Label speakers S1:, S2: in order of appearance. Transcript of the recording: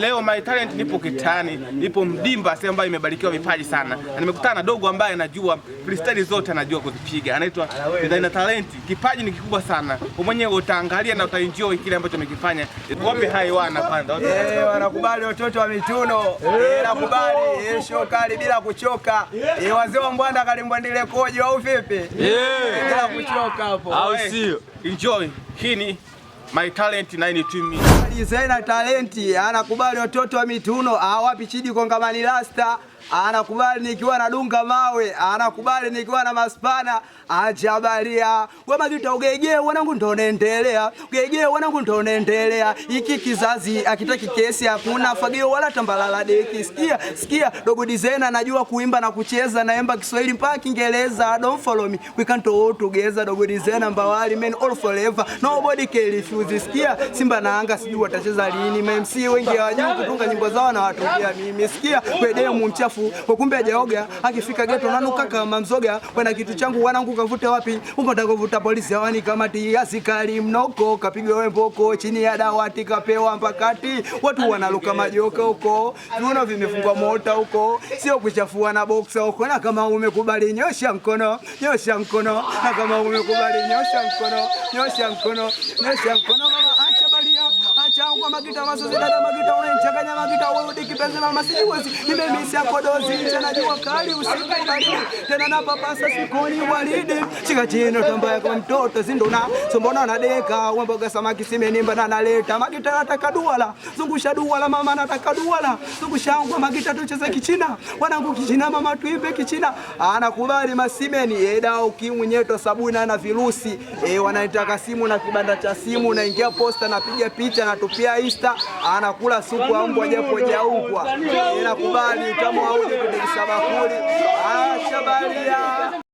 S1: Leo My Talent nipo Kitani, nipo Mdimba, sehemu ambayo imebarikiwa vipaji sana. Na nimekutana na dogo ambaye anajua freestyle zote, anajua kuzipiga. Anaitwa Designer Talent. Kipaji ni kikubwa sana. Wewe mwenyewe utaangalia na utaenjoy kile ambacho amekifanya. Wape hai wana kwanza.
S2: Wanakubali watoto wa mituno. Nakubali show kali bila kuchoka. Wazee wa Mbwanda kalimbwandile koje au vipi? Bila kuchoka hapo.
S1: Au sio? Enjoy. Hii ni My Talent 92.
S2: Designer Talent anakubali watoto wa mituno, wapi Chidi kongamani rasta, anakubali nikiwa na dunga mawe, anakubali nikiwa na maspana, ajabalia wewe magita ugege wanangu ndo naendelea, ugege wanangu ndo naendelea, iki kizazi akitaki kesi hakuna fagio wala tambalala deki. Sikia dogo designer anajua kuimba na kucheza, naimba Kiswahili mpaka Kiingereza. Don't follow me, we can't all together. Dogo designer mbawali men all forever, nobody can refuse. Sikia Simba na Yanga sijui watacheza lini, MC wengi hawajui kutunga nyimbo zao na watumbia mimi. Sikia wedemu mchafu kumbe hajaoga, akifika ghetto nanuka kama mzoga. Wana kitu changu wanangu kavute wapi, uko takovuta polisi hawani kamati, asikali mnoko kapigwa wemboko chini ya dawati kapewa mpakati. Watu wanaluka majoka huko, viuno vimefungwa mota huko, sio kuchafua na boxer huko. Na kama umekubali nyosha mkono, nyosha mkono. Na kama umekubali nyosha mkono, nyosha mkono, nyosha mkono. Mama acha balia, acha kwa magita masozi dada magita unachanganya magita wewe kipenzi mama siwezi nimemisi yako dozi chana jua kali usiku kali tena na papasa sikoni walidi chika chino tambaya kwa mtoto zindona sombona na deka wemboga samaki simenimba na naleta magita nataka duala zungusha duala mama nataka duala zungusha kwa magita tucheze kichina wanangu kichina mama tuibe kichina. Anakubali masimeni eda ukimwenyeto sabuni na virusi wanaitaka simu na kibanda cha simu naingia posta napiga picha natupia Insta. Anakula supu ambwa japo jaukwa. Nakubali kama hauje kutikisa bakuli. Acha balia.